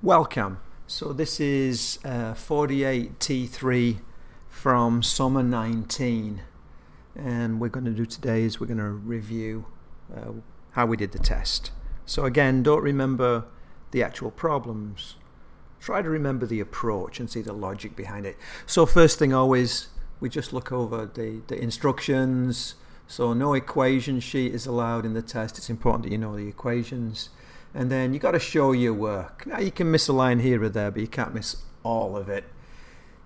Welcome. So this is 48T3 from summer 19, and we're going to do today is we're going to review how we did the test. So again, don't remember the actual problems. Try to remember the approach and see the logic behind it. So first thing always, we just look over the instructions. So no equation sheet is allowed in the test. It's important that you know the equations. And then you got to show your work. Now you can miss a line here or there, but you can't miss all of it.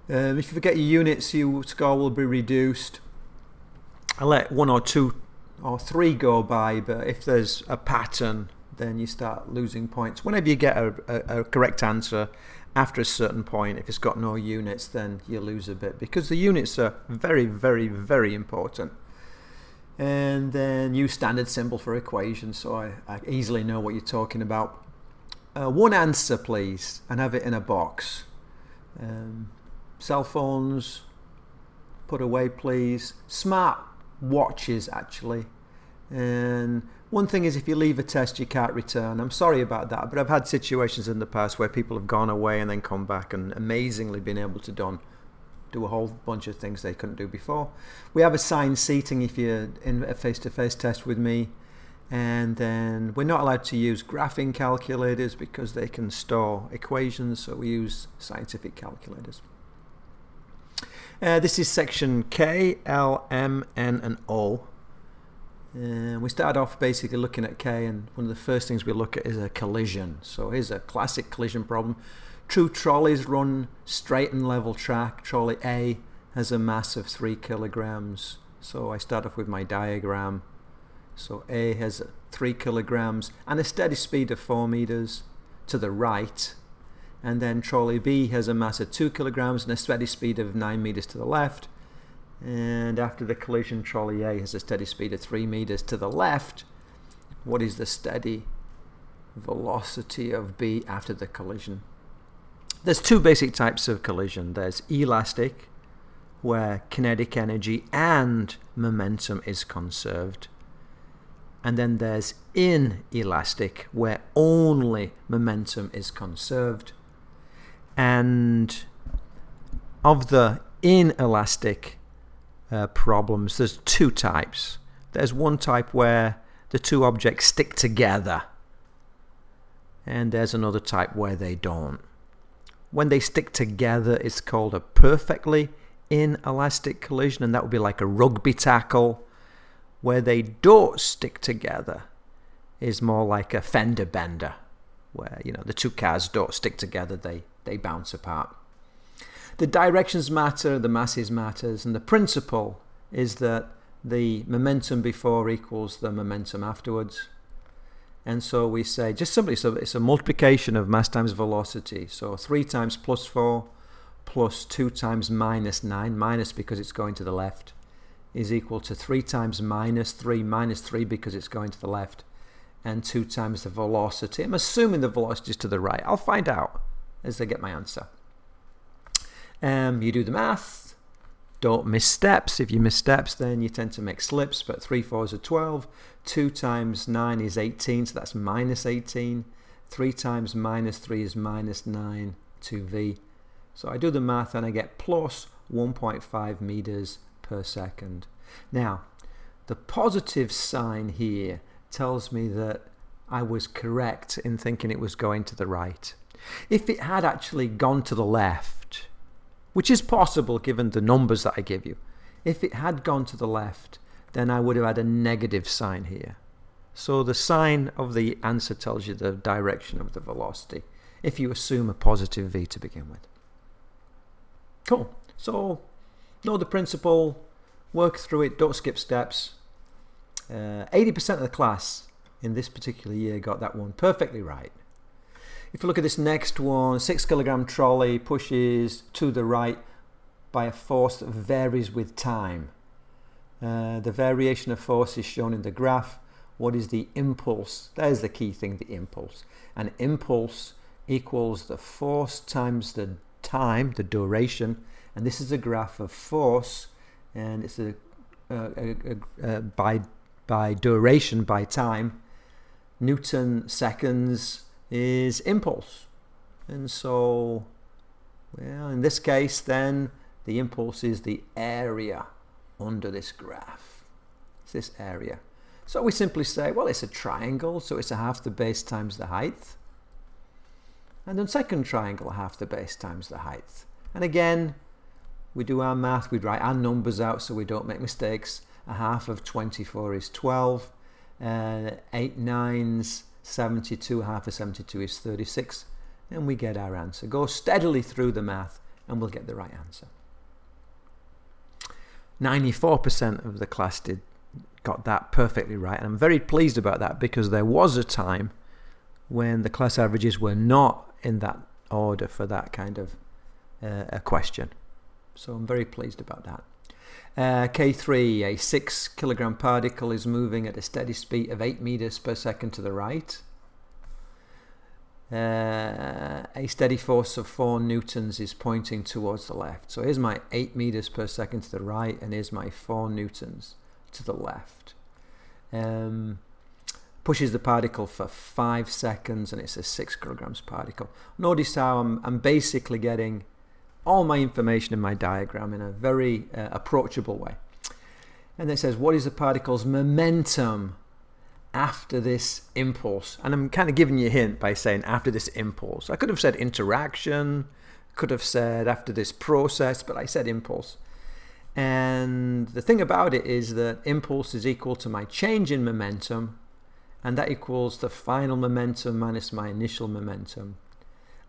If you forget your units, your score will be reduced. I let 1 or 2 or 3 go by, but if there's a pattern, then you start losing points. Whenever you get a correct answer after a certain point, if it's got no units, then you lose a bit, because the units are very, very, very important. And then use standard symbol for equations, so I easily know what you're talking about. One answer please, and have it in a box. Cell phones, put away please. Smart watches actually. And one thing is, if you leave a test you can't return. I'm sorry about that, but I've had situations in the past where people have gone away and then come back and amazingly been able to do a whole bunch of things they couldn't do before. We have assigned seating if you're in a face-to-face test with me, and then we're not allowed to use graphing calculators because they can store equations, so we use scientific calculators. This is section K, L, M, N, and O. And we start off basically looking at K, and one of the first things we look at is a collision. So here's a classic collision problem. Two trolleys run straight and level track. Trolley A has a mass of 3 kilograms. So I start off with my diagram. So A has 3 kilograms and a steady speed of 4 meters to the right. And then trolley B has a mass of 2 kilograms and a steady speed of 9 meters to the left. And after the collision, trolley A has a steady speed of 3 meters to the left. What is the steady velocity of B after the collision? There's 2 basic types of collision. There's elastic, where kinetic energy and momentum is conserved. And then there's inelastic, where only momentum is conserved. And of the inelastic problems, there's 2 types. There's one type where the 2 objects stick together, and there's another type where they don't. When they stick together, it's called a perfectly inelastic collision, and that would be like a rugby tackle. Where they don't stick together is more like a fender bender, where the 2 cars don't stick together, they bounce apart. The directions matter, the masses matters, and the principle is that the momentum before equals the momentum afterwards. And so we say, just simply, so it's a multiplication of mass times velocity. So 3 times plus 4 plus 2 times minus 9, minus because it's going to the left, is equal to 3 times minus 3 because it's going to the left, and 2 times the velocity. I'm assuming the velocity is to the right. I'll find out as I get my answer. You do the math. Don't miss steps. If you miss steps, then you tend to make slips, but 3 4s are 12. 2 times 9 is 18, so that's minus 18. 3 times minus 3 is minus 9, 2v. So I do the math and I get plus 1.5 meters per second. Now, the positive sign here tells me that I was correct in thinking it was going to the right. If it had actually gone to the left, which is possible given the numbers that I give you, if it had gone to the left, then I would have had a negative sign here. So the sign of the answer tells you the direction of the velocity, if you assume a positive v to begin with. Cool. So know the principle, work through it, don't skip steps. 80% of the class in this particular year got that one perfectly right. If you look at this next one, 6 kilogram trolley pushes to the right by a force that varies with time. The variation of force is shown in the graph. What is the impulse? There's the key thing, the impulse. An impulse equals the force times the time, the duration, and this is a graph of force, and it's by duration, by time. Newton seconds is impulse. And so, well, in this case then, the impulse is the area under this graph. It's this area. So we simply say, well, it's a triangle, so it's a half the base times the height. And then second triangle, half the base times the height. And again, we do our math, we write our numbers out so we don't make mistakes. A half of 24 is 12. 8 nines, 72. A half of 72 is 36. And we get our answer. Go steadily through the math and we'll get the right answer. 94% of the class got that perfectly right. And I'm very pleased about that because there was a time when the class averages were not in that order for that kind of a question. So I'm very pleased about that. K3, a 6 kilogram particle is moving at a steady speed of 8 meters per second to the right. A steady force of 4 newtons is pointing towards the left. So here's my 8 meters per second to the right, and here's my 4 newtons to the left. Pushes the particle for 5 seconds, and it's a 6 kilograms particle. Notice how I'm basically getting all my information in my diagram in a very approachable way. And it says, what is the particle's momentum after this impulse? And I'm kind of giving you a hint by saying after this impulse. I could have said interaction, could have said after this process, but I said impulse. And the thing about it is that impulse is equal to my change in momentum, and that equals the final momentum minus my initial momentum.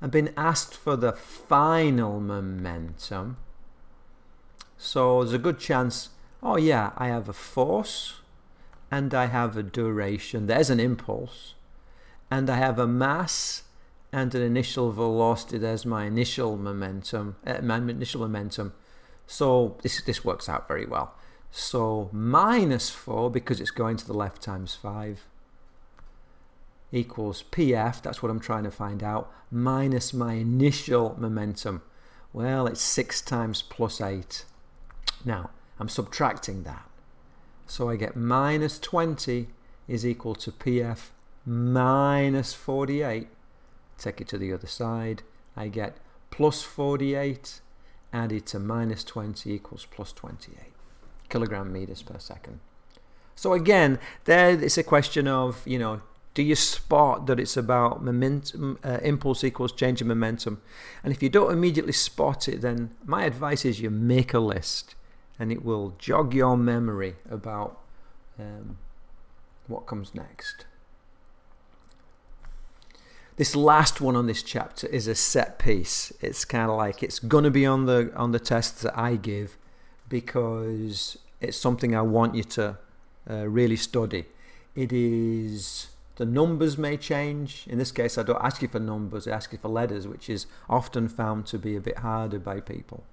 I've been asked for the final momentum, so there's a good chance, oh yeah, I have a force and I have a duration, there's an impulse, and I have a mass and an initial velocity, there's my initial momentum, so this works out very well. So minus 4, because it's going to the left, times 5 equals PF, that's what I'm trying to find out, minus my initial momentum. Well, it's 6 times plus 8. Now, I'm subtracting that. So I get minus 20 is equal to PF minus 48. Take it to the other side. I get plus 48 added to minus 20 equals plus 28 kilogram meters per second. So again, there it's a question of, do you spot that it's about momentum, impulse equals change in momentum? And if you don't immediately spot it, then my advice is you make a list, and it will jog your memory about what comes next. This last one on this chapter is a set piece. It's kind of like it's going to be on the tests that I give because it's something I want you to really study. It is... The numbers may change. In this case, I don't ask you for numbers, I ask you for letters, which is often found to be a bit harder by people.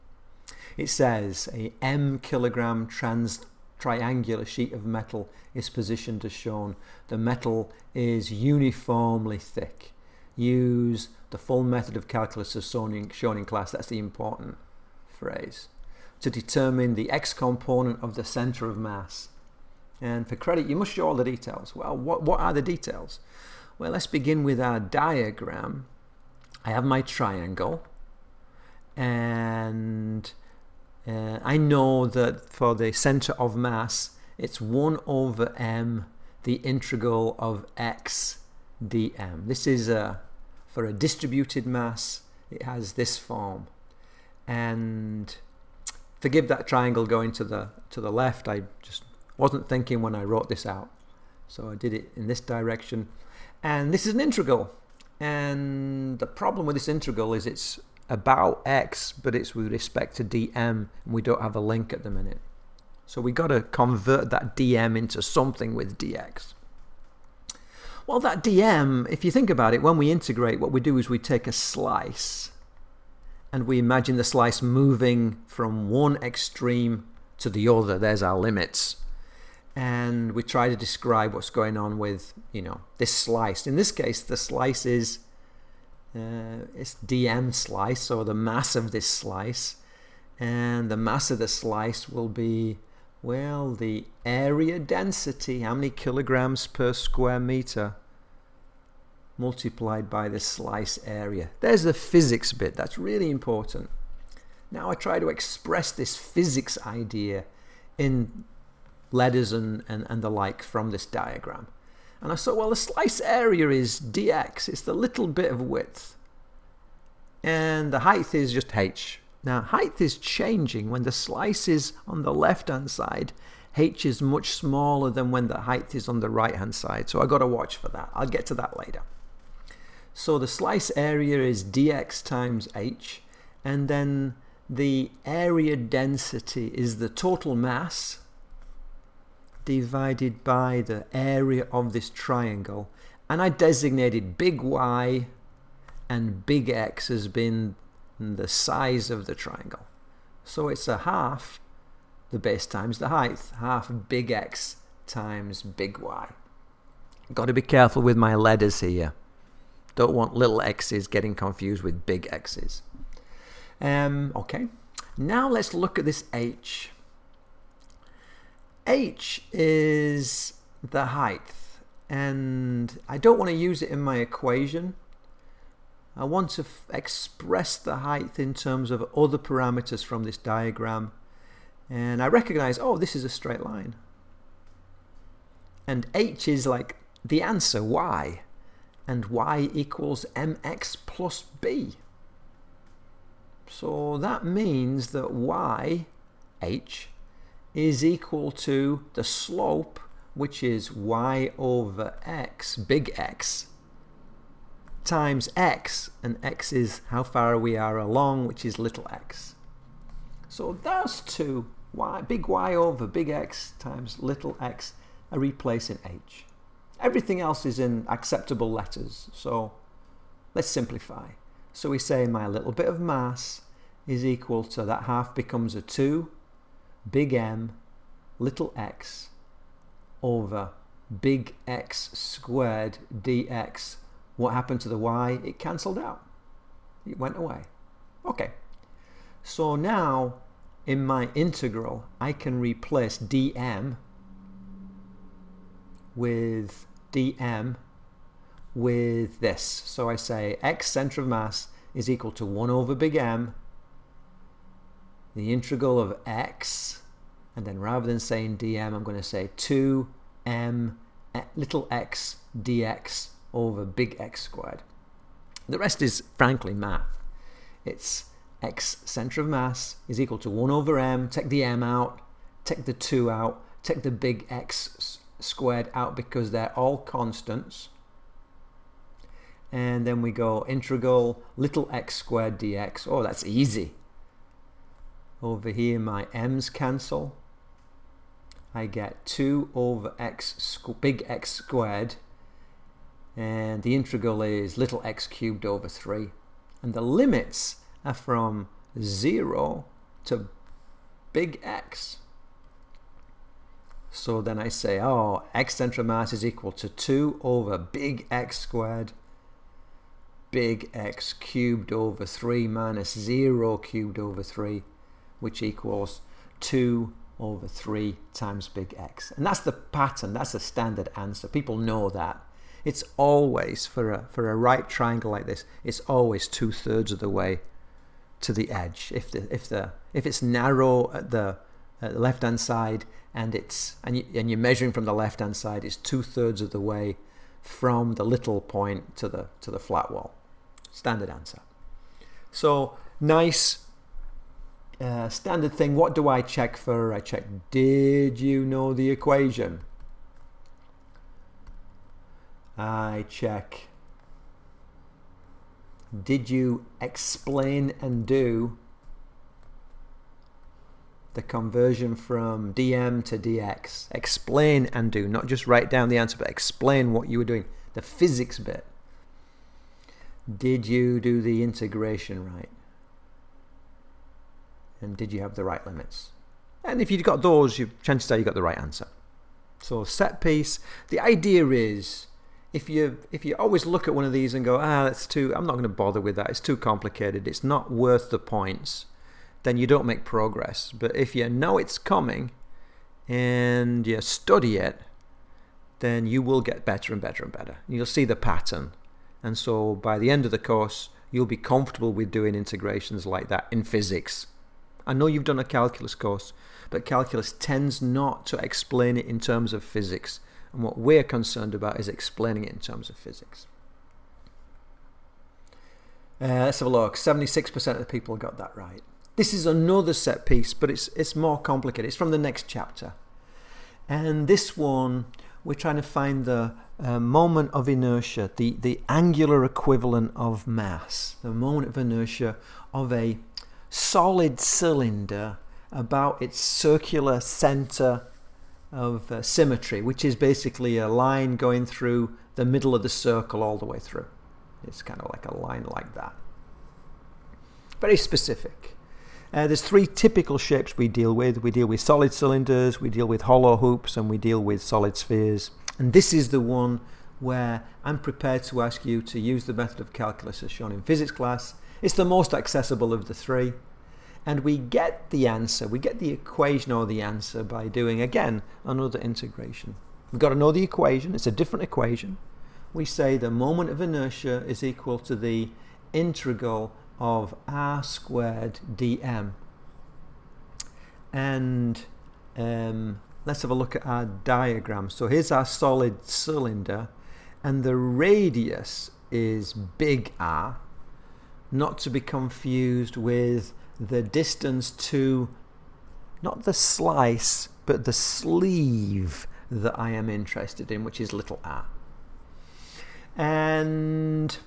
It says a m kilogram triangular sheet of metal is positioned as shown. The metal is uniformly thick. Use the full method of calculus as shown in class. That's the important phrase. To determine the x component of the center of mass. And for credit, you must show all the details. Well, what are the details? Well, let's begin with our diagram. I have my triangle, and I know that for the center of mass, it's 1 over m, the integral of x dm. This is for a distributed mass, it has this form. And forgive that triangle going to the left, I just wasn't thinking when I wrote this out, so I did it in this direction. And this is an integral, and the problem with this integral is it's about x, but it's with respect to dm, and we don't have a link at the minute, so we got to convert that dm into something with dx. Well, that dm, if you think about it, when we integrate, what we do is we take a slice and we imagine the slice moving from one extreme to the other. There's our limits. And we try to describe what's going on with, this slice. In this case, the slice is it's dm slice, so the mass of this slice, and the mass of the slice will be, well, the area density, how many kilograms per square meter, multiplied by the slice area. There's the physics bit. That's really important. Now I try to express this physics idea in letters and the like from this diagram. And I thought, well, the slice area is dx. It's the little bit of width. And the height is just h. Now, height is changing. When the slice is on the left-hand side, h is much smaller than when the height is on the right-hand side. So I've got to watch for that. I'll get to that later. So the slice area is dx times h. And then the area density is the total mass divided by the area of this triangle. And I designated big Y and big X as being the size of the triangle. So it's a half the base times the height, half big X times big Y. Got to be careful with my letters here. Don't want little x's getting confused with big X's. Okay, now let's look at this h. H is the height, and I don't want to use it in my equation. I want to express the height in terms of other parameters from this diagram, and I recognize, oh, this is a straight line, and h is like the answer, y, and y equals mx plus b. So that means that y, h, is equal to the slope, which is y over x, big X, times x, and x is how far we are along, which is little x. So those two, big Y over big X times little x, I replace in h. Everything else is in acceptable letters, so let's simplify. So we say my little bit of mass is equal to, that half becomes a 2, big M, little x, over big X squared dx. What happened to the y? It cancelled out. It went away. Okay. So now in my integral, I can replace dm with this. So I say x centre of mass is equal to 1 over big M, the integral of x, and then rather than saying dm, I'm going to say 2m little x dx over big X squared. The rest is frankly math. It's x centre of mass is equal to 1 over m, take the m out, take the 2 out, take the big X squared out because they're all constants. And then we go integral little x squared dx. Oh, that's easy. Over here my m's cancel. I get 2 over big X squared, and the integral is little x cubed over 3. And the limits are from 0 to big X. So then I say, oh, x centre of mass is equal to 2 over big X squared, big X cubed over 3 minus 0 cubed over 3, which equals 2 over 3 times big X. And that's the pattern, that's the standard answer. People know that. It's always, for a right triangle like this, it's always 2/3 of the way to the edge. If it's narrow at the left-hand side and you're measuring from the left-hand side, it's 2/3 of the way from the little point to the flat wall. Standard answer. So nice. Standard thing. What do I check for? I check, did you know the equation? I check, did you explain and do the conversion from dm to dx? Explain and do, not just write down the answer, but explain what you were doing, the physics bit. Did you do the integration right? And did you have the right limits? And if you've got those, chances are you got the right answer. So set piece, the idea is, if you always look at one of these and go, that's too, I'm not going to bother with that, it's too complicated, it's not worth the points, then you don't make progress. But if you know it's coming and you study it, then you will get better and better and better. You'll see the pattern, And so by the end of the course, you'll be comfortable with doing integrations like that in physics. I know you've done a calculus course, but calculus tends not to explain it in terms of physics. And what we're concerned about is explaining it in terms of physics. Let's have a look. 76% of the people got that right. This is another set piece, but it's more complicated. It's from the next chapter. And this one, we're trying to find the moment of inertia, the angular equivalent of mass, the moment of inertia of a solid cylinder about its circular center of symmetry, which is basically a line going through the middle of the circle all the way through. It's kind of like a line like that. Very specific. There's three typical shapes we deal with. We deal with solid cylinders, we deal with hollow hoops, and we deal with solid spheres. And this is the one where I'm prepared to ask you to use the method of calculus as shown in physics class. It's the most accessible of the three. And we get the answer, we get the equation or the answer by doing, again, another integration. We've got to know the equation. It's a different equation. We say the moment of inertia is equal to the integral of r squared dm. And let's have a look at our diagram. So here's our solid cylinder, and the radius is big R, not to be confused with the distance to, not the slice, but the sleeve that I am interested in, which is little r. And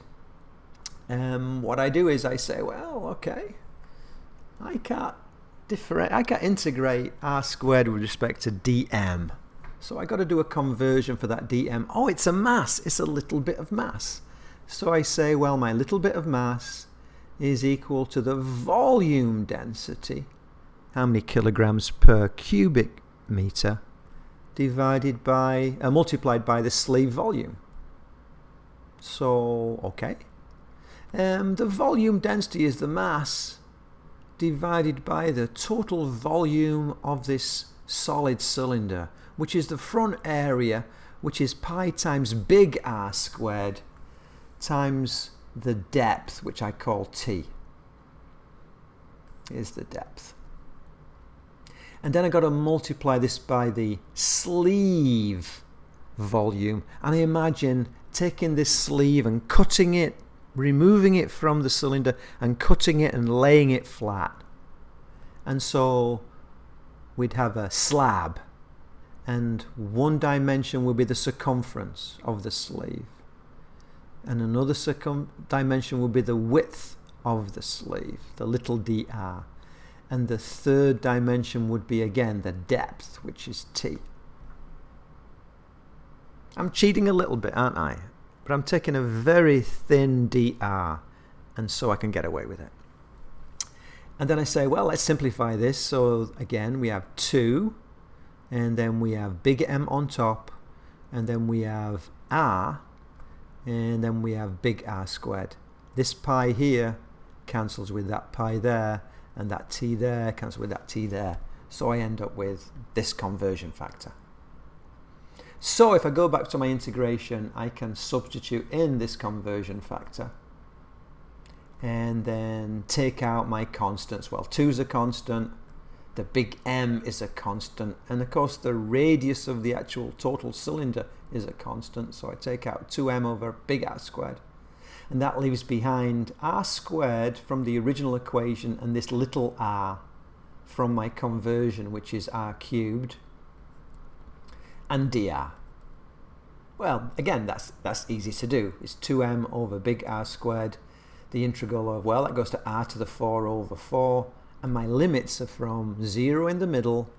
what I do is I say, well, okay, I can't integrate r squared with respect to dm. So I got to do a conversion for that dm. Oh, it's a mass. It's a little bit of mass. So I say, well, my little bit of mass is equal to the volume density, how many kilograms per cubic meter, divided by multiplied by the sleeve volume. So okay, the volume density is the mass divided by the total volume of this solid cylinder, which is the front area, which is pi times big R squared times the depth, which I call T. Is the depth. And then I got to multiply this by the sleeve volume. And I imagine taking this sleeve and cutting it, removing it from the cylinder and cutting it and laying it flat. And so we'd have a slab, and one dimension will be the circumference of the sleeve, and another dimension will be the width of the sleeve, the little dr, and the third dimension would be again the depth, which is T. I'm cheating a little bit, aren't I? But I'm taking a very thin dr, and so I can get away with it. And then I say, well, let's simplify this. So again, we have 2, and then we have big M on top, and then we have R, and then we have big R squared. This pi here cancels with that pi there, and that T there cancels with that T there. So I end up with this conversion factor. So if I go back to my integration, I can substitute in this conversion factor and then take out my constants. Well, 2 is a constant, the big M is a constant, and of course the radius of the actual total cylinder is a constant, so I take out 2m over big R squared, and that leaves behind R squared from the original equation and this little r from my conversion, which is R cubed, and dr. Well, again, that's easy to do. It's 2m over big R squared, the integral of, well, that goes to r to the 4 over 4, and my limits are from 0 in the middle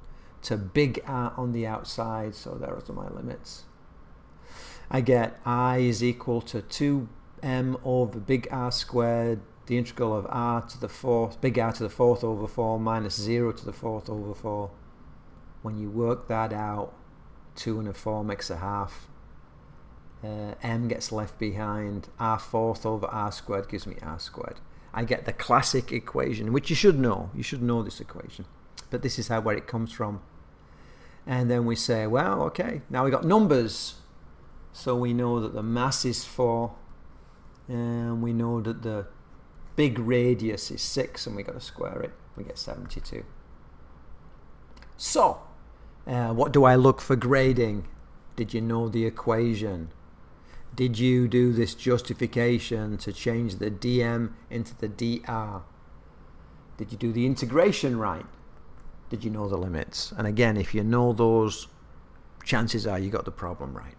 to big R on the outside, so there are my limits. I get I is equal to 2m over big R squared, the integral of r to the 4th, big R to the 4th over 4 minus 0 to the 4th over 4. When you work that out, 2 and a 4 makes a half. M gets left behind. R 4th over R squared gives me R squared. I get the classic equation, which you should know. You should know this equation. But this is where it comes from. And then we say, well, okay, now we got numbers. So we know that the mass is 4, And we know that the big radius is 6, and we got to square it. We get 72. So, what do I look for grading? Did you know the equation? Did you do this justification to change the dm into the dr? Did you do the integration right? Did you know the limits? And again, if you know those, chances are you got the problem right.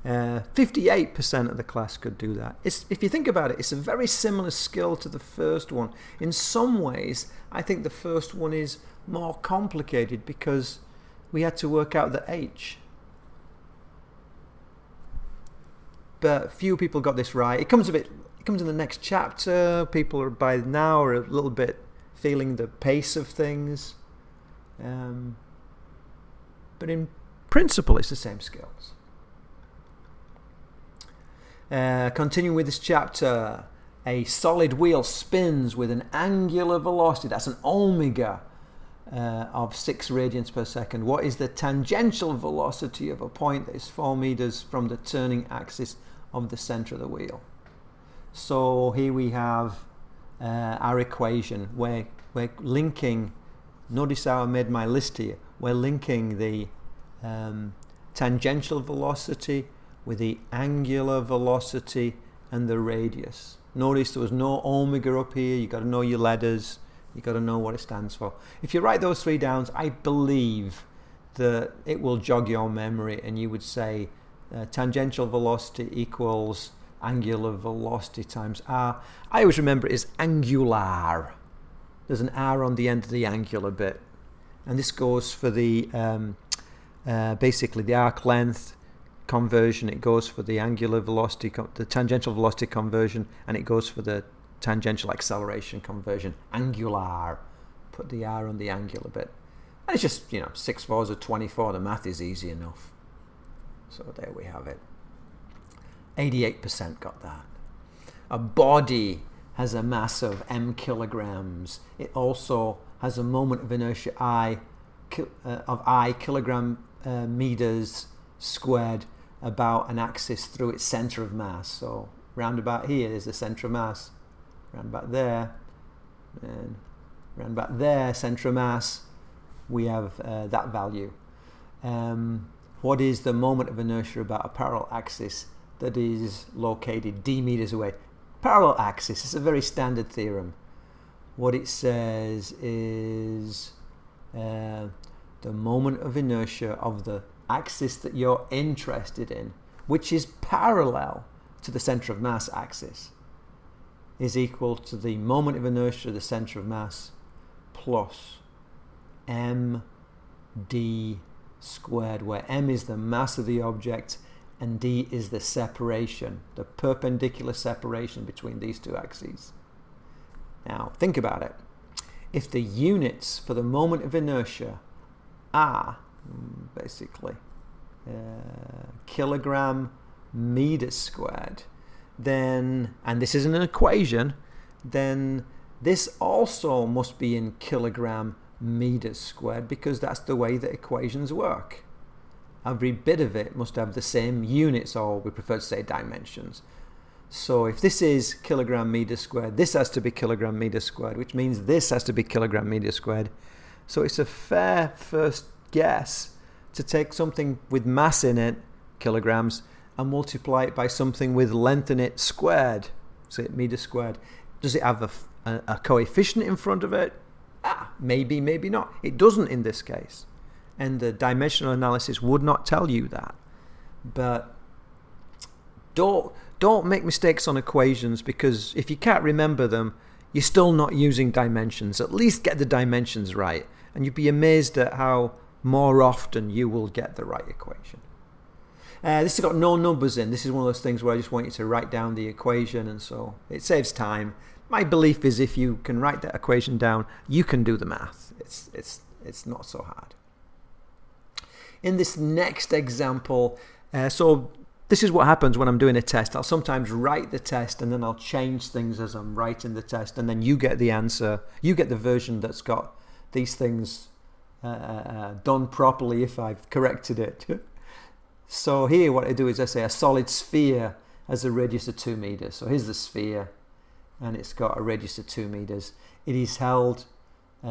58% of the class could do that. If you think about it, it's a very similar skill to the first one. In some ways, I think the first one is more complicated because we had to work out the h. But few people got this right. It comes in the next chapter. People are by now are a little bit feeling the pace of things. But in principle, it's the same skills. Continuing with this chapter, a solid wheel spins with an angular velocity, that's an omega, of 6 radians per second. What is the tangential velocity of a point that is 4 meters from the turning axis of the center of the wheel? So here we have our equation. We're linking, notice how I made my list here. We're linking the tangential velocity with the angular velocity and the radius. Notice there was no omega up here. You've got to know your letters. You've got to know what it stands for. If you write those 3 down, I believe that it will jog your memory, and you would say tangential velocity equals angular velocity times r. I always remember it is angular. There's an r on the end of the angular bit. And this goes for the basically the arc length conversion. It goes for the angular velocity, the tangential velocity conversion, and it goes for the tangential acceleration conversion. Angular. Put the r on the angular bit. And it's just, 6 4s are 24. The math is easy enough. So there we have it. 88% got that. A body has a mass of m kilograms. It also has a moment of inertia I kilogram meters squared about an axis through its center of mass. So round about here is the center of mass. Round about there, and round about there, center of mass, we have that value. What is the moment of inertia about a parallel axis that is located d meters away? Parallel axis is a very standard theorem. What it says is the moment of inertia of the axis that you're interested in, which is parallel to the center of mass axis, is equal to the moment of inertia of the center of mass plus md squared, where m is the mass of the object and d is the separation, the perpendicular separation between these two axes. Now think about it. If the units for the moment of inertia are basically kilogram meters squared, then, and this isn't an equation, then this also must be in kilogram meters squared, because that's the way that equations work. Every bit of it must have the same units, or we prefer to say dimensions. So if this is kilogram meters squared, this has to be kilogram meters squared, which means this has to be kilogram meters squared. So it's a fair first guess to take something with mass in it, kilograms, and multiply it by something with length in it squared, say meters squared. Does it have a coefficient in front of it? Maybe, maybe not. It doesn't in this case. And the dimensional analysis would not tell you that. But don't make mistakes on equations, because if you can't remember them, you're still not using dimensions. At least get the dimensions right, and you'd be amazed at how more often you will get the right equation. This has got no numbers in. This is one of those things where I just want you to write down the equation, and so it saves time. My belief is if you can write that equation down, you can do the math. It's not so hard. In this next example, so this is what happens when I'm doing a test. I'll sometimes write the test and then I'll change things as I'm writing the test, and then you get the answer. You get the version that's got these things done properly if I've corrected it. So here what I do is I say a solid sphere has a radius of 2 meters. So here's the sphere, and it's got a radius of 2 meters. It is held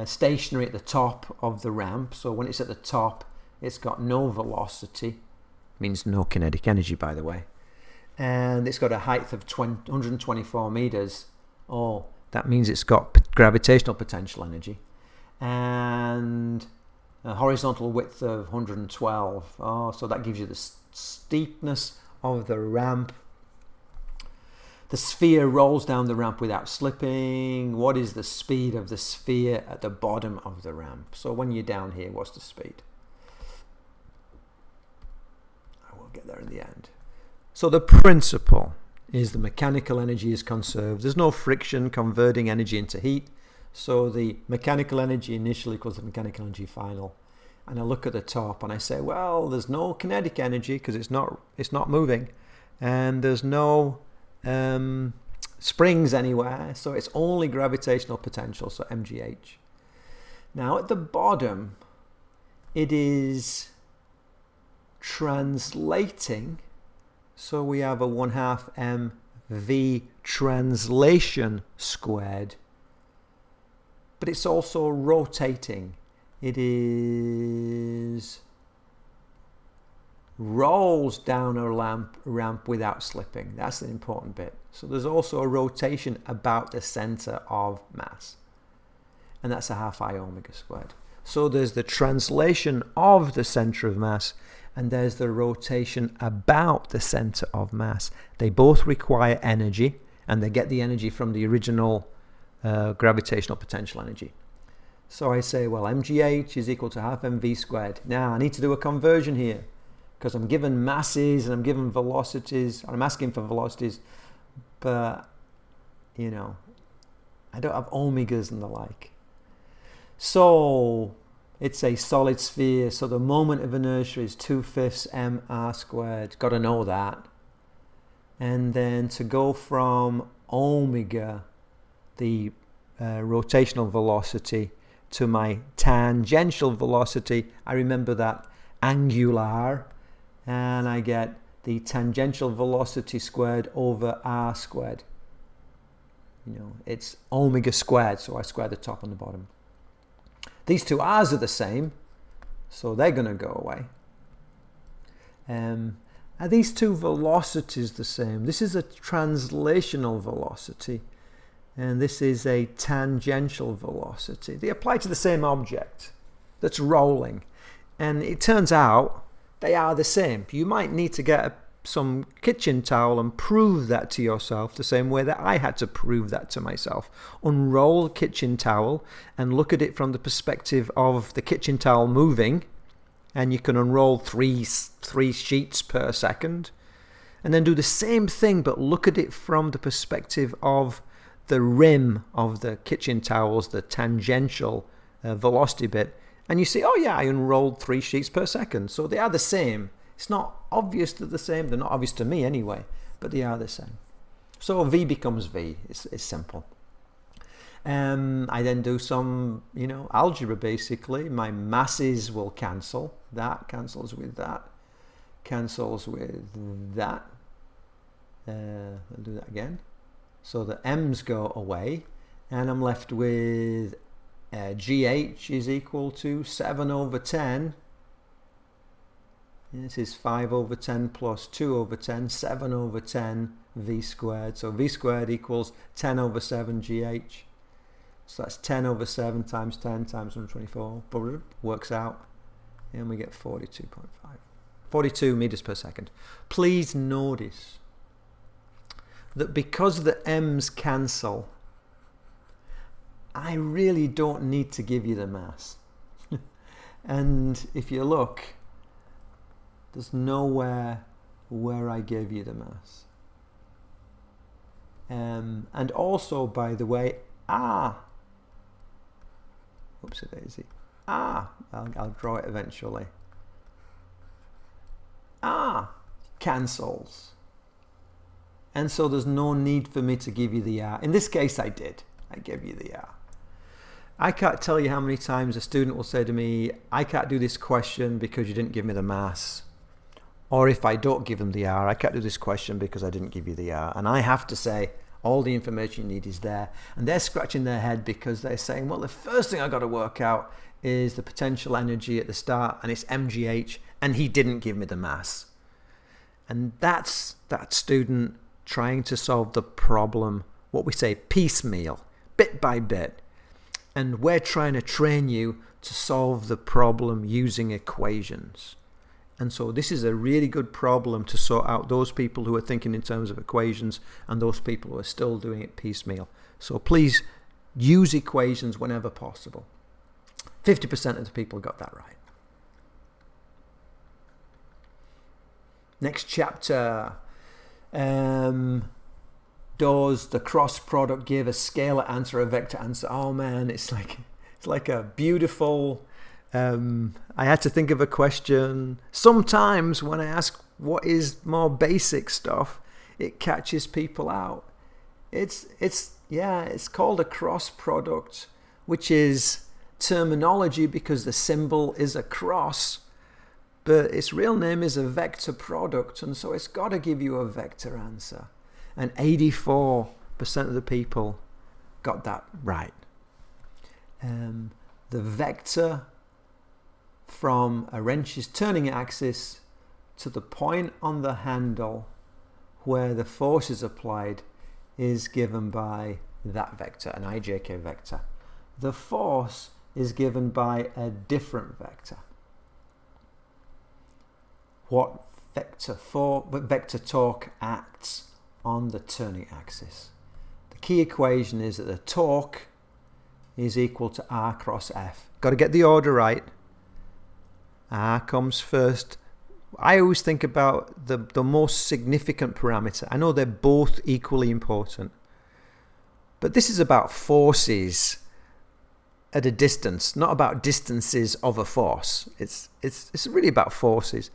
stationary at the top of the ramp. So when it's at the top, it's got no velocity. Means no kinetic energy, by the way. And it's got a height of 124 meters. Oh, that means it's got gravitational potential energy. And a horizontal width of 112. Oh, so that gives you the steepness of the ramp. The sphere rolls down the ramp without slipping. What is the speed of the sphere at the bottom of the ramp? So when you're down here, what's the speed? I will get there in the end. So the principle is the mechanical energy is conserved. There's no friction converting energy into heat. So the mechanical energy initial equals the mechanical energy final. And I look at the top and I say, well, there's no kinetic energy because it's not moving, and there's no springs anywhere, so it's only gravitational potential, so mgh. Now at the bottom, it is translating, so we have a 1/2 mv translation squared, but it's also rotating. It is rolls down a ramp without slipping. That's the important bit. So there's also a rotation about the center of mass, and that's a 1/2 I omega squared. So there's the translation of the center of mass, and there's the rotation about the center of mass. They both require energy, and they get the energy from the original gravitational potential energy. So I say, well, mgh is equal to 1/2 mv squared. Now I need to do a conversion here, because I'm given masses and I'm given velocities, and I'm asking for velocities, but you know, I don't have omegas and the like. So it's a solid sphere, so the moment of inertia is 2/5 mr squared. Got to know that. And then to go from omega, the rotational velocity, to my tangential velocity, I remember that angular, and I get the tangential velocity squared over r squared. You know, it's omega squared, so I square the top and the bottom. These two r's are the same, so they're going to go away. Are these two velocities the same? This is a translational velocity, and this is a tangential velocity. They apply to the same object that's rolling, and it turns out they are the same. You might need to get some kitchen towel and prove that to yourself the same way that I had to prove that to myself. Unroll kitchen towel and look at it from the perspective of the kitchen towel moving, and you can unroll three sheets per second, and then do the same thing but look at it from the perspective of the rim of the kitchen towels, the tangential velocity bit, and you see, oh yeah, I unrolled 3 sheets per second. So they are the same. It's not obvious they're the same. They're not obvious to me anyway, but they are the same. So V becomes V. It's simple. I then do some, algebra basically. My masses will cancel. That cancels with that. Cancels with that. I'll do that again. So the m's go away, and I'm left with GH is equal to 7 over 10. This is 5 over 10 plus 2 over 10, 7 over 10 V squared. So V squared equals 10 over 7 GH. So that's 10 over 7 times 10 times 124. Works out. And we get 42.5. 42 meters per second. Please notice that because the m's cancel, I really don't need to give you the mass. And if you look, there's nowhere where I gave you the mass. And also, by the way, whoopsie daisy. I'll draw it eventually. Cancels. And so there's no need for me to give you the R. In this case, I did. I gave you the R. I can't tell you how many times a student will say to me, I can't do this question because you didn't give me the mass. Or if I don't give them the R, I can't do this question because I didn't give you the R. And I have to say, all the information you need is there. And they're scratching their head because they're saying, well, the first thing I've got to work out is the potential energy at the start, and it's mgh, and he didn't give me the mass. And that's that student trying to solve the problem, what we say, piecemeal, bit by bit. And we're trying to train you to solve the problem using equations. And so this is a really good problem to sort out those people who are thinking in terms of equations and those people who are still doing it piecemeal. So please use equations whenever possible. 50% of the people got that right. Next chapter. Does the cross product give a scalar answer or a vector answer? Oh man, it's like a beautiful... I had to think of a question. Sometimes when I ask what is more basic stuff, it catches people out. It's called a cross product, which is terminology because the symbol is a cross, but its real name is a vector product, and so it's got to give you a vector answer. And 84% of the people got that right. The vector from a wrench's turning axis to the point on the handle where the force is applied is given by that vector, an ijk vector. The force is given by a different vector. What vector torque acts on the turning axis? The key equation is that the torque is equal to R cross F. Got to get the order right. R comes first. I always think about the most significant parameter. I know they're both equally important, but this is about forces at a distance, not about distances of a force. It's really about forces.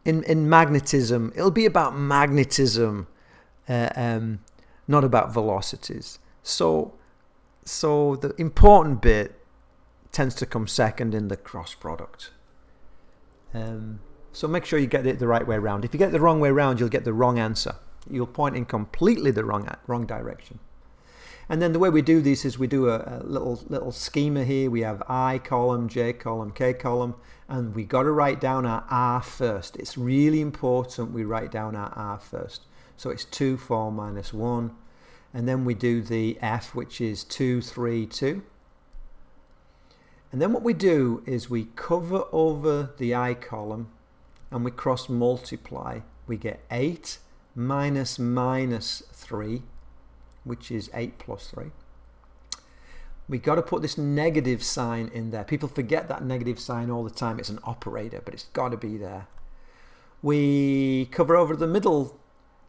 In magnetism, it'll be about magnetism, not about velocities. So the important bit tends to come second in the cross product. So make sure you get it the right way around. If you get it the wrong way around, you'll get the wrong answer. You'll point in completely the wrong direction. And then the way we do this is we do a little schema here. We have I column, J column, K column, and we got to write down our R first. It's really important we write down our R first. So it's 2, 4, minus 1. And then we do the F, which is 2, 3, 2. And then what we do is we cover over the I column and we cross multiply. We get 8 minus 3, which is 8 plus 3. We got to put this negative sign in there. People forget that negative sign all the time. It's an operator, but it's got to be there. We cover over the middle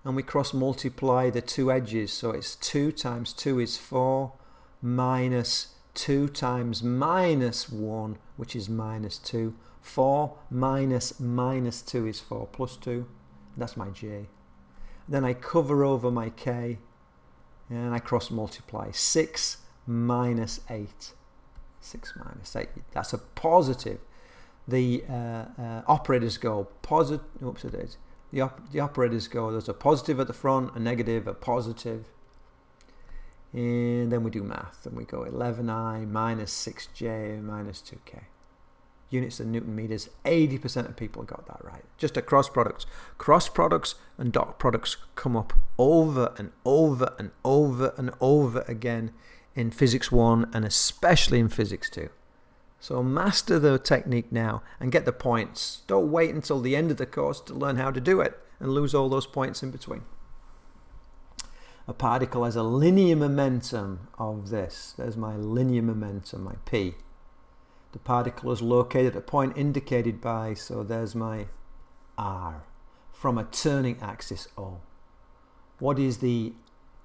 and we cross multiply the two edges. So it's 2 times 2 is 4 minus 2 times minus 1, which is minus 2. 4 minus 2 is 4 plus 2. That's my J. Then I cover over my K and I cross multiply. 6 minus 8. 6 minus 8. That's a positive. The operators go positive. Oops, it is. The operators go, there's a positive at the front, a negative, a positive. And then we do math, and we go 11I minus 6J minus 2K. Units of Newton meters. 80% of people got that right. Just a cross products. Cross products and dot products come up over and over and over and over again in Physics 1 and especially in Physics 2. So master the technique now and get the points. Don't wait until the end of the course to learn how to do it and lose all those points in between. A particle has a linear momentum of this. There's my linear momentum, my P. The particle is located at a point indicated by, so there's my R, from a turning axis O. What is the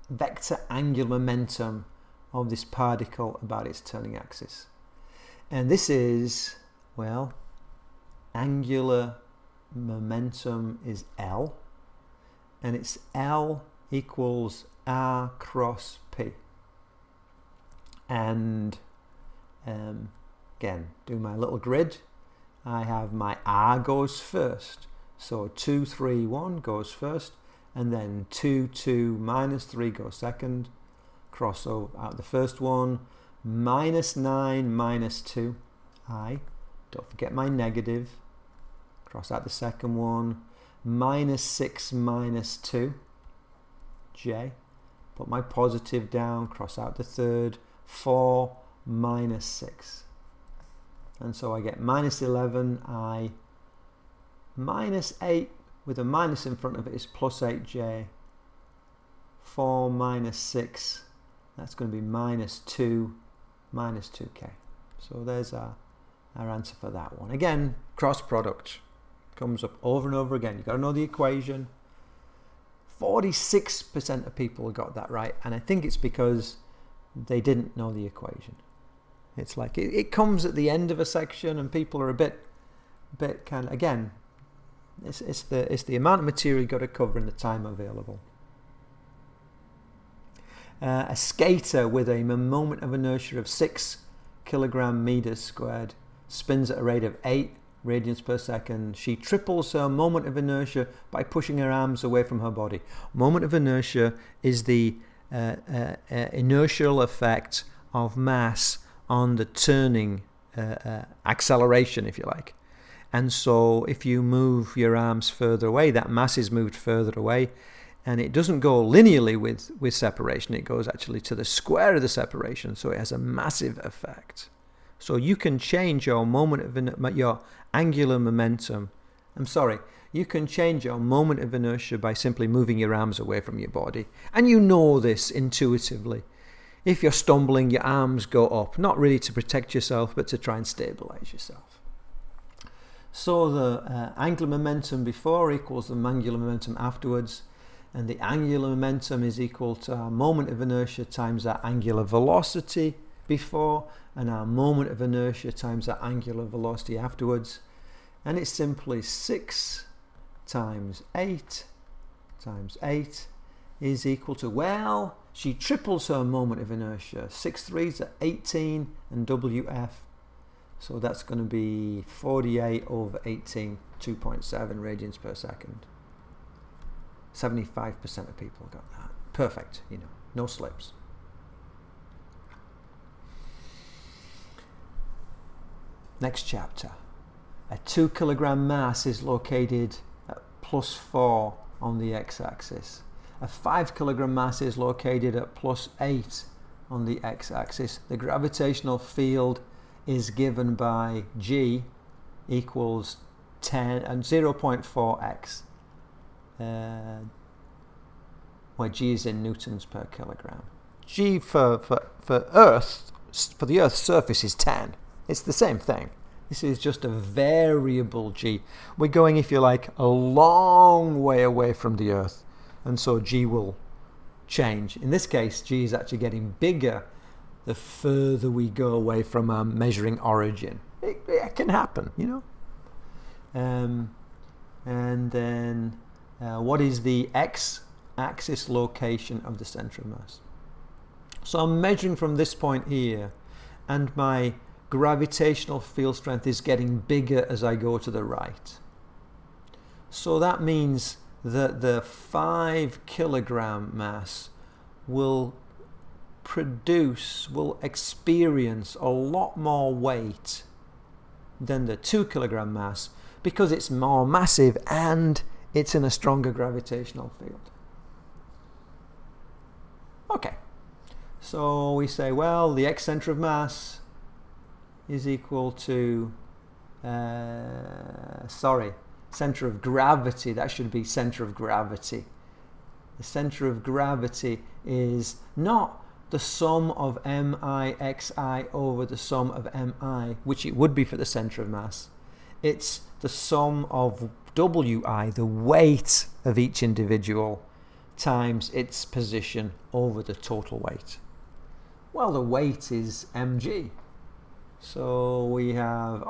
vector angular momentum of this particle about its turning axis? And this is, well, angular momentum is L, and it's L equals R cross P. And again, do my little grid. I have my R goes first. So 2, 3, 1 goes first, and then 2, 2, minus 3 goes second. Cross out the first one. Minus 9, minus 2, I. Don't forget my negative. Cross out the second one. Minus 6, minus 2, J. Put my positive down, cross out the third. 4, minus 6. And so I get minus 11, I. Minus 8, with a minus in front of it, is plus 8J. 4 minus 6, that's going to be minus 2, minus 2K. So there's our answer for that one. Again, cross product comes up over and over again. You've got to know the equation. 46% of people got that right, and I think it's because they didn't know the equation. It's like it comes at the end of a section, and people are a bit kind of, again, it's the amount of material you've got to cover and the time available. A skater with a moment of inertia of 6 kilogram meters squared spins at a rate of 8 radians per second. She triples her moment of inertia by pushing her arms away from her body. Moment of inertia is the inertial effect of mass on the turning acceleration, if you like. And so if you move your arms further away, that mass is moved further away, and it doesn't go linearly with separation. It goes actually to the square of the separation, so it has a massive effect. So you can change your your angular momentum. You can change your moment of inertia by simply moving your arms away from your body. And you know this intuitively. If you're stumbling, your arms go up, not really to protect yourself, but to try and stabilize yourself. So the angular momentum before equals the angular momentum afterwards. And the angular momentum is equal to our moment of inertia times our angular velocity before, and our moment of inertia times our angular velocity afterwards. And it's simply 6 times 8 times 8 is equal to, well, she triples her moment of inertia. 6 3s are 18 and WF. So that's going to be 48 over 18, 2.7 radians per second. 75% of people got that. Perfect, no slips. Next chapter. A 2 kilogram mass is located at plus 4 on the x-axis. A 5 kilogram mass is located at plus 8 on the x-axis. The gravitational field is given by G equals 10 and 0.4x, where G is in newtons per kilogram. G for Earth, for the Earth's surface, is 10. It's the same thing. This is just a variable G. We're going, if you like, a long way away from the Earth, and so G will change. In this case, G is actually getting bigger the further we go away from our measuring origin. It can happen, And then what is the x-axis location of the center of mass? So I'm measuring from this point here, and my gravitational field strength is getting bigger as I go to the right. So that means that the 5 kilogram mass will experience a lot more weight than the 2 kilogram mass, because it's more massive and it's in a stronger gravitational field. Okay, so we say, well, the x center of mass is equal to center of gravity. That should be center of gravity. The center of gravity is not the sum of mi/xi over the sum of mi, which it would be for the center of mass. It's the sum of wi, the weight of each individual, times its position over the total weight. Well, the weight is mg. So we have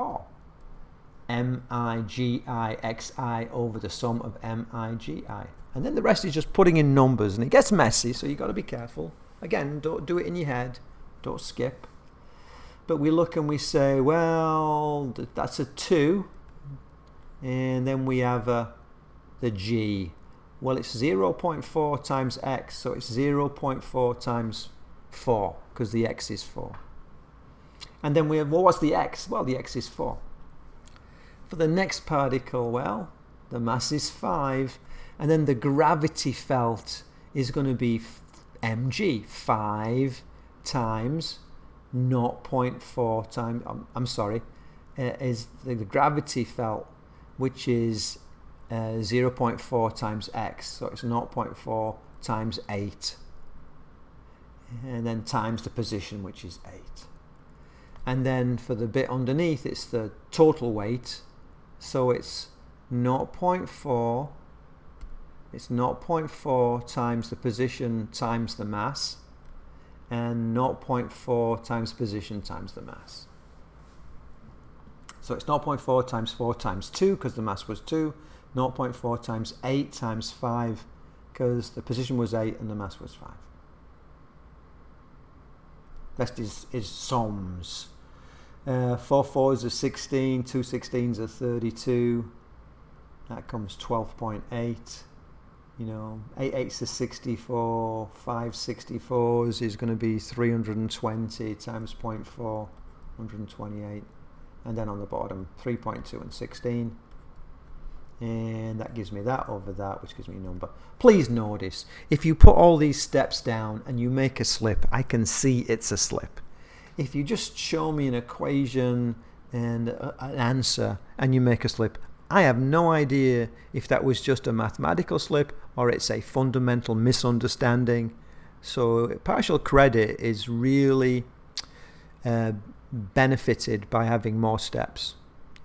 mi/gi/xi over the sum of mi/gi. And then the rest is just putting in numbers, and it gets messy, so you've got to be careful. Again, don't do it in your head. Don't skip. But we look and we say, well, that's a 2 and then we have the G. Well, it's 0.4 times x, so it's 0.4 times 4, because the x is 4. And then we have, well, what's the x? Well, the x is 4. For the next particle, well, the mass is 5, and then the gravity felt is going to be mg, 5 times 0.4 times, is the gravity felt, which is 0.4 times x, so it's 0.4 times 8, and then times the position, which is 8. And then for the bit underneath, it's the total weight, so it's 0.4, it's 0.4 times the position times the mass, and 0.4 times position times the mass. So it's 0.4 times 4 times 2, because the mass was 2, 0.4 times 8 times 5, because the position was 8 and the mass was 5. Next is sums. 4 4s are 16, 2 16s are 32. That comes 12.8. You know, 8 8s are 64, 5 64s is going to be 320 times 0.4, 128. And then on the bottom, 3.2 and 16. And that gives me that over that, which gives me a number. Please notice, if you put all these steps down and you make a slip, I can see it's a slip. If you just show me an equation and an answer and you make a slip, I have no idea if that was just a mathematical slip or it's a fundamental misunderstanding. So partial credit is really benefited by having more steps.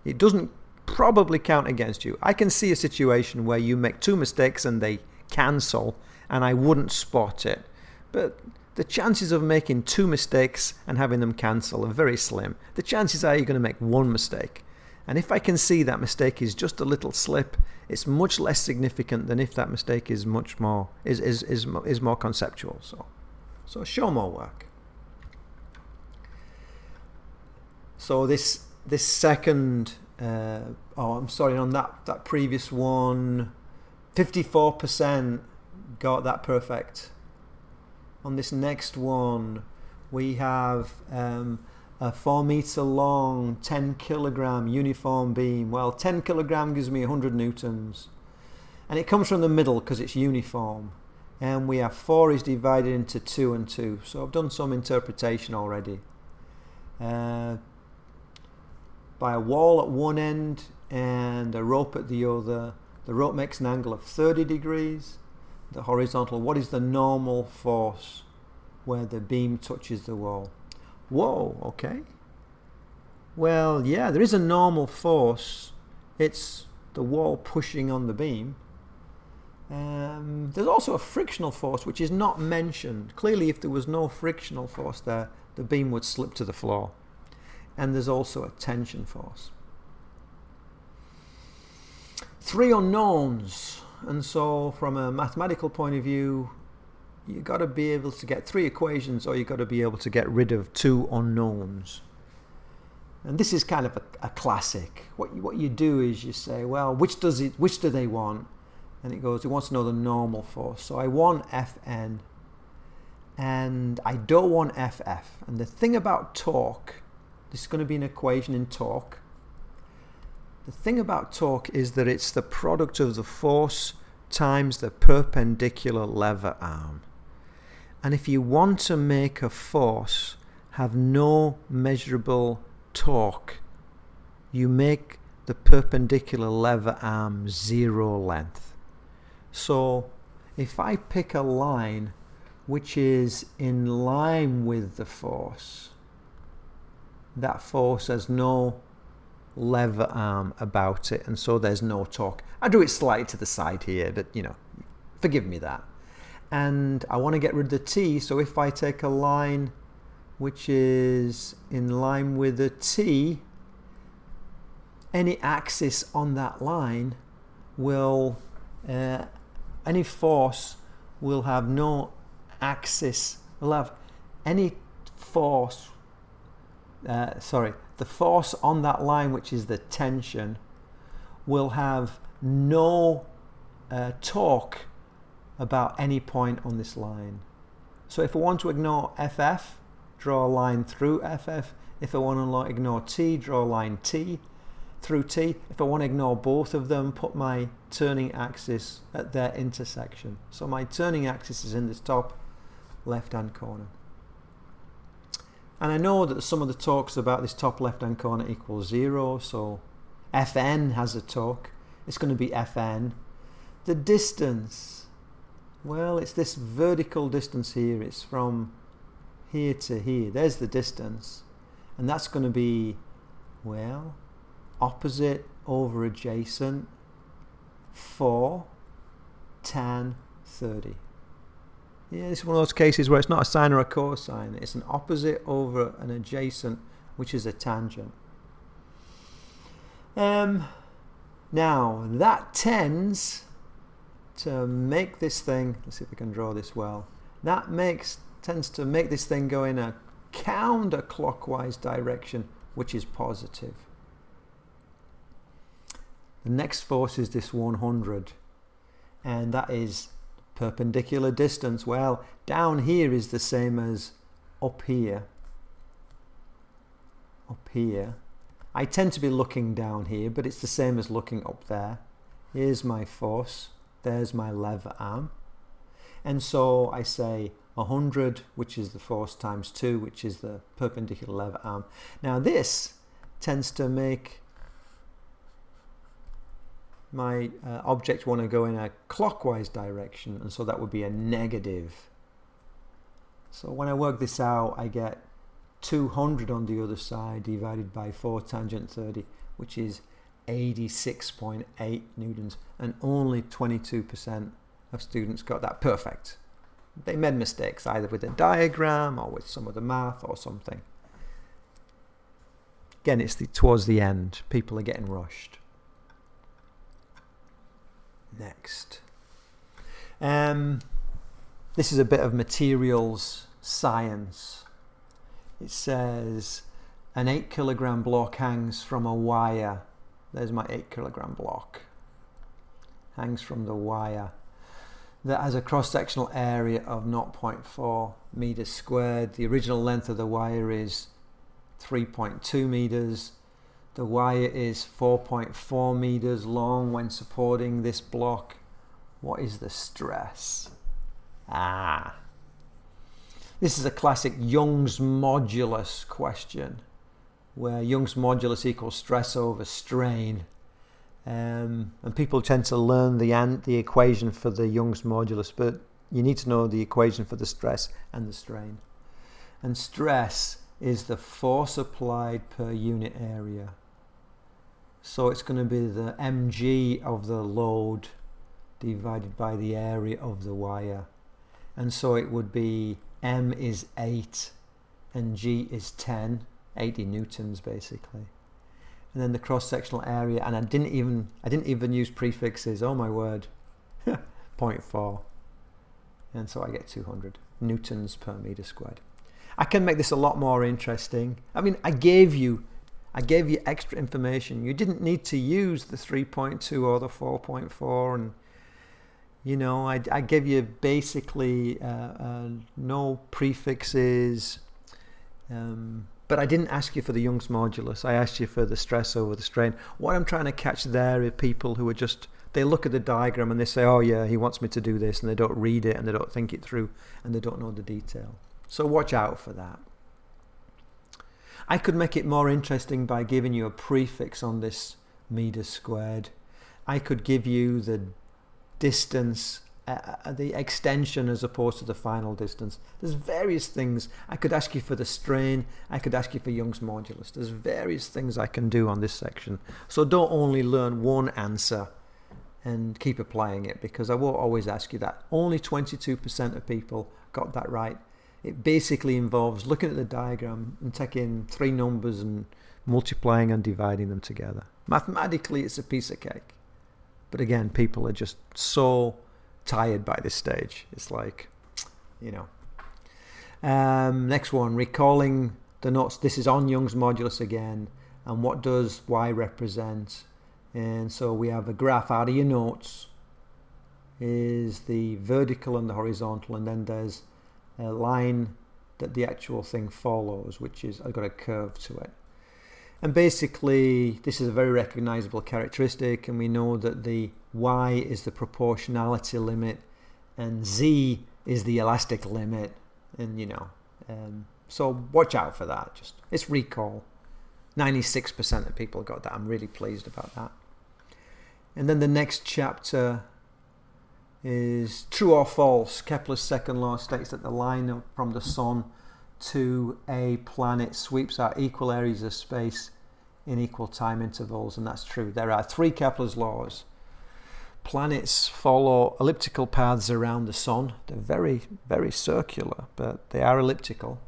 It doesn't probably count against you. I can see a situation where you make 2 mistakes and they cancel and I wouldn't spot it. But the chances of making 2 mistakes and having them cancel are very slim. The chances are you're going to make 1 mistake. And if I can see that mistake is just a little slip, it's much less significant than if that mistake is much more is more conceptual. So show more work. So this second on that previous one, 54% got that perfect. On this next one, we have a 4 meter long, 10 kilogram uniform beam. Well, 10 kilogram gives me 100 newtons. And it comes from the middle because it's uniform. And we have 4 is divided into 2 and 2. So I've done some interpretation already. By a wall at one end and a rope at the other. The rope makes an angle of 30 degrees. The horizontal, what is the normal force where the beam touches the wall? Whoa, okay. Well, yeah, there is a normal force. It's the wall pushing on the beam. There's also a frictional force which is not mentioned. Clearly, if there was no frictional force there, the beam would slip to the floor. And there's also a tension force. 3 unknowns. And so from a mathematical point of view, you've got to be able to get 3 equations, or you've got to be able to get rid of 2 unknowns. And this is kind of a classic. What you do is you say, well, which do they want? And it goes, it wants to know the normal force. So I want Fn, and I don't want Ff. And the thing about torque, this is going to be an equation in torque. The thing about torque is that it's the product of the force times the perpendicular lever arm. And if you want to make a force have no measurable torque, you make the perpendicular lever arm 0 length. So if I pick a line which is in line with the force, that force has no lever arm about it, and so there's no torque. I drew it slightly to the side here, but you know, forgive me that. And I want to get rid of the t, so if I take a line which is in line with the t, any axis on that line will, any force will have no axis, will have any force, the force on that line, which is the tension, will have no torque about any point on this line. So if I want to ignore FF, draw a line through FF. If I want to ignore T, draw a line T through T. If I want to ignore both of them, put my turning axis at their intersection. So my turning axis is in this top left-hand corner. And I know that some of the talks about this top left-hand corner equals 0, so Fn has a torque. It's going to be Fn. The distance, well, it's this vertical distance here. It's from here to here. There's the distance. And that's going to be, well, opposite over adjacent 4 tan 30. Yeah, this is one of those cases where it's not a sine or a cosine. It's an opposite over an adjacent, which is a tangent. Now, that tends to make this thing, let's see if we can draw this well, that tends to make this thing go in a counterclockwise direction, which is positive. The next force is this 100, and that is perpendicular distance. Well, down here is the same as up here. Up here. I tend to be looking down here, but it's the same as looking up there. Here's my force. There's my lever arm. And so I say 100, which is the force, times 2, which is the perpendicular lever arm. Now this tends to make my object want to go in a clockwise direction, and so that would be a negative. So when I work this out, I get 200 on the other side divided by 4 tangent 30, which is 86.8 newtons, and only 22% of students got that perfect. They made mistakes either with the diagram or with some of the math or something. Again, it's towards the end. People are getting rushed. Next. This is a bit of materials science. It says an 8 kilogram block hangs from a wire. There's my 8 kilogram block. Hangs from the wire. That has a cross-sectional area of 0.4 meters squared. The original length of the wire is 3.2 meters. The wire is 4.4 meters long when supporting this block. What is the stress? This is a classic Young's modulus question, where Young's modulus equals stress over strain. And people tend to learn the equation for the Young's modulus, but you need to know the equation for the stress and the strain. And stress is the force applied per unit area. So it's going to be the mg of the load divided by the area of the wire. And so it would be m is 8 and g is 10, 80 newtons basically. And then the cross-sectional area, and I didn't even use prefixes, oh my word, 0.4. And so I get 200 newtons per meter squared. I can make this a lot more interesting. I mean, I gave you extra information. You didn't need to use the 3.2 or the 4.4, and you know, I gave you basically no prefixes, but I didn't ask you for the Young's modulus. I asked you for the stress over the strain. What I'm trying to catch there is people who are just, they look at the diagram and they say, oh yeah, he wants me to do this, and they don't read it and they don't think it through and they don't know the detail. So watch out for that. I could make it more interesting by giving you a prefix on this meters squared. I could give you the distance, the extension as opposed to the final distance. There's various things. I could ask you for the strain. I could ask you for Young's modulus. There's various things I can do on this section. So don't only learn one answer and keep applying it, because I won't always ask you that. Only 22% of people got that right. It basically involves looking at the diagram and taking 3 numbers and multiplying and dividing them together. Mathematically, it's a piece of cake. But again, people are just so tired by this stage. It's like, you know. Next one, recalling the notes. This is on Young's modulus again. And what does y represent? And so we have a graph out of your notes, is the vertical and the horizontal, and then there's a line that the actual thing follows, which is, I've got a curve to it. And basically this is a very recognizable characteristic, and we know that the y is the proportionality limit and z is the elastic limit, and so watch out for that. Just, it's recall. 96% of people got that. I'm really pleased about that. And then the next chapter is true or false. Kepler's second law states that the line from the sun to a planet sweeps out equal areas of space in equal time intervals, and that's true. There are 3 Kepler's laws. Planets follow elliptical paths around the sun. They're very, very circular, but they are elliptical.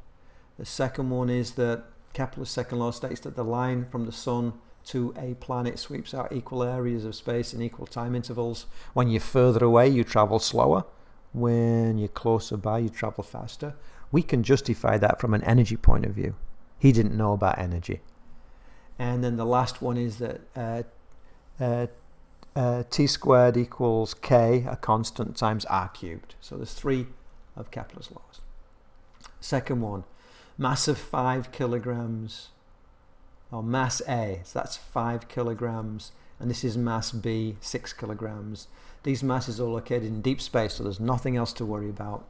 The second one is that Kepler's second law states that the line from the sun to a planet sweeps out equal areas of space in equal time intervals. When you're further away, you travel slower. When you're closer by, you travel faster. We can justify that from an energy point of view. He didn't know about energy. And then the last one is that t squared equals k, a constant, times r cubed. So there's 3 of Kepler's laws. Second one, mass of 5 kilograms, or mass A, so that's 5 kilograms, and this is mass B, 6 kilograms. These masses are located in deep space, so there's nothing else to worry about.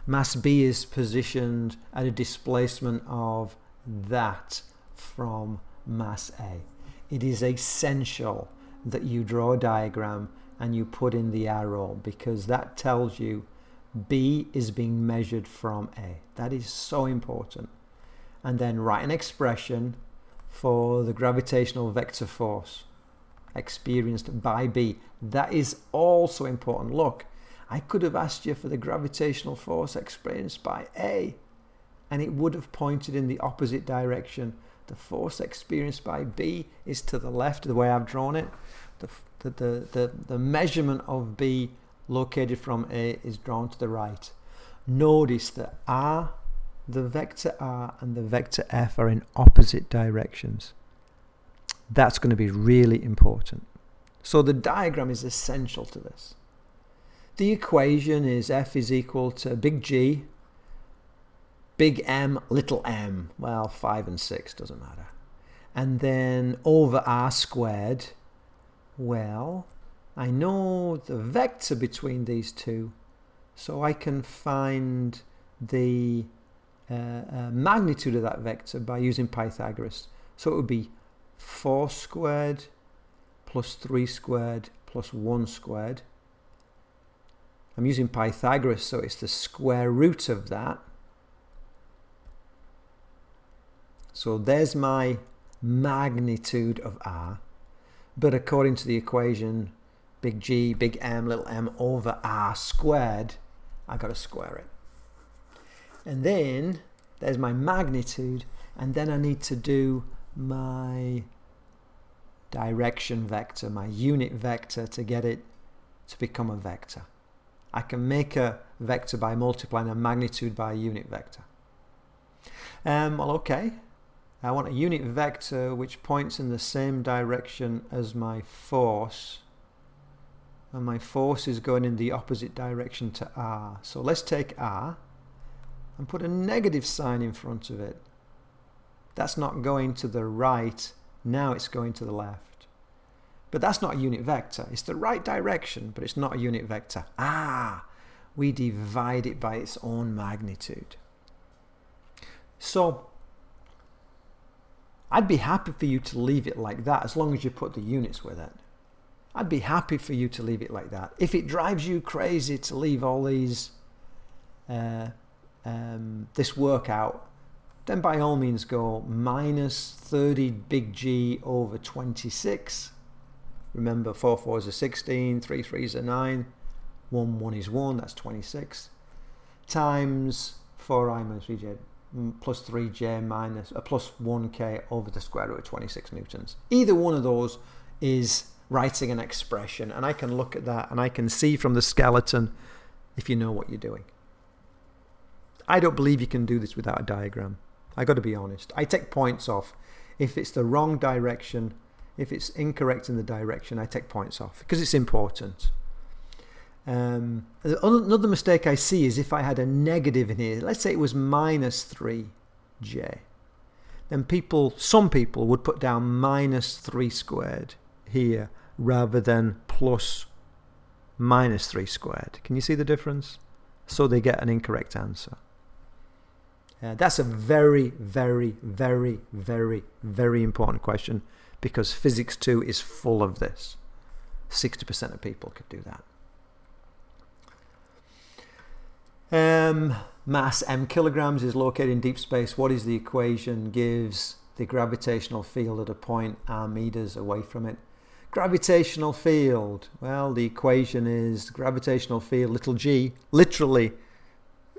Mass B is positioned at a displacement of that from mass A. It is essential that you draw a diagram and you put in the arrow, because that tells you B is being measured from A. That is so important. And then write an expression for the gravitational vector force experienced by B. That is also important. Look, I could have asked you for the gravitational force experienced by A, and it would have pointed in the opposite direction. The force experienced by B is to the left, the way I've drawn it. The measurement of B located from A is drawn to the right. Notice that R, the vector R and the vector F are in opposite directions. That's going to be really important. So the diagram is essential to this. The equation is F is equal to big G, big M, little m. Well, 5 and 6, doesn't matter. And then over R squared. Well, I know the vector between these two, so I can find the magnitude of that vector by using Pythagoras. So it would be 4 squared plus 3 squared plus 1 squared. I'm using Pythagoras, so it's the square root of that. So there's my magnitude of R. But according to the equation, big G, big M, little m over R squared, I've got to square it. And then there's my magnitude, and then I need to do my direction vector, my unit vector, to get it to become a vector. I can make a vector by multiplying a magnitude by a unit vector. Well, okay. I want a unit vector which points in the same direction as my force, and my force is going in the opposite direction to R. So let's take R and put a negative sign in front of it. That's not going to the right, now it's going to the left. But that's not a unit vector. It's the right direction, but it's not a unit vector. We divide it by its own magnitude. So I'd be happy for you to leave it like that as long as you put the units with it. I'd be happy for you to leave it like that. If it drives you crazy to leave all these this workout, then by all means go minus 30 big G over 26. Remember, 4 4s are 16, 3 3s are 9, 1 1 is 1, that's 26, times 4I minus 3j plus 3j minus plus 1k over the square root of 26 newtons. Either one of those is writing an expression, and I can look at that and I can see from the skeleton if you know what you're doing. I don't believe you can do this without a diagram. I got to be honest. I take points off if it's the wrong direction If it's incorrect in the direction, I take points off because it's important. Another mistake I see is if I had a negative in here, let's say it was minus 3j, then some people would put down minus 3 squared here rather than plus minus 3 squared. Can you see the difference? So they get an incorrect answer. That's a very, very, very, very, very important question because Physics 2 is full of this. 60% of people could do that. Mass m kilograms is located in deep space. What is the equation? Gives the gravitational field at a point r meters away from it. Gravitational field, well, the equation is gravitational field, little g, literally,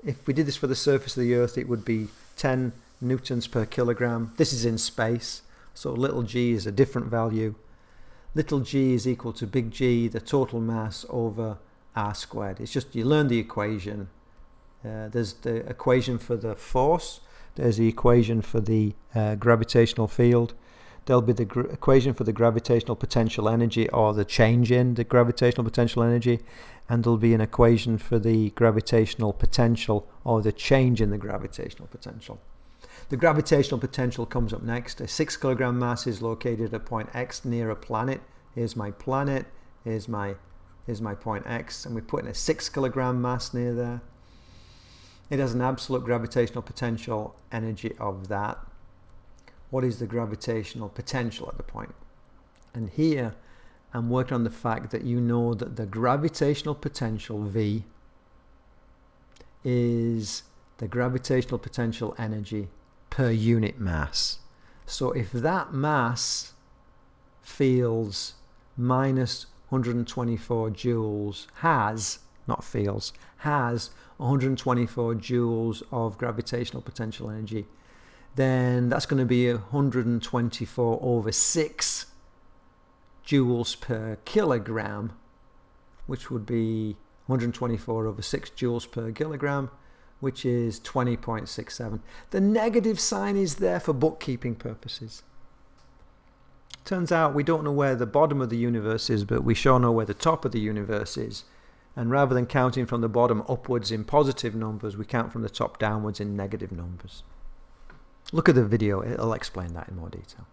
if we did this for the surface of the Earth, it would be 10 newtons per kilogram. This is in space, so little g is a different value. Little g is equal to big G, the total mass, over r squared. It's just, you learn the equation. There's the equation for the force. There's the equation for the gravitational field. There'll be the equation for the gravitational potential energy, or the change in the gravitational potential energy, and there'll be an equation for the gravitational potential, or the change in the gravitational potential. The gravitational potential comes up next. A 6 kilogram mass is located at point X near a planet. Here's my planet, here's my point X, and we're putting a 6 kilogram mass near there. It has an absolute gravitational potential energy of that. What is the gravitational potential at the point? And here I'm working on the fact that you know that the gravitational potential V is the gravitational potential energy per unit mass. So if that mass feels minus 124 joules has 124 joules of gravitational potential energy, then that's going to be 124 over 6 joules per kilogram, which would be 124 over 6 joules per kilogram, which is 20.67. The negative sign is there for bookkeeping purposes. Turns out we don't know where the bottom of the universe is, but we sure know where the top of the universe is. And rather than counting from the bottom upwards in positive numbers, we count from the top downwards in negative numbers. Look at the video, it'll explain that in more detail.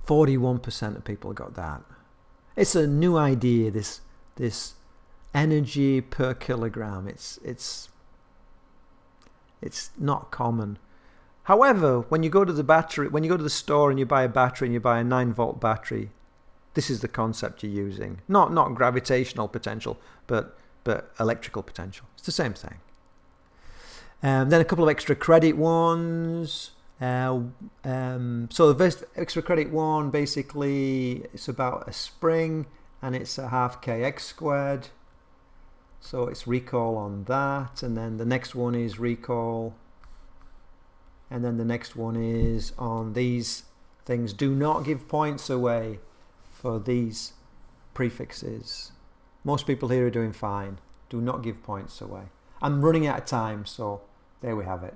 41% of people got that. It's a new idea, this energy per kilogram. It's not common. However, when you go to the store and you buy a battery and you buy a 9-volt battery, this is the concept you're using. Not gravitational potential, but electrical potential. It's the same thing. Then a couple of extra credit ones. So the first extra credit one, basically, it's about a spring, and it's a half kx squared. So it's recall on that, and then the next one is recall, and then the next one is on these things. Do not give points away for these prefixes. Most people here are doing fine. Do not give points away. I'm running out of time, so there we have it.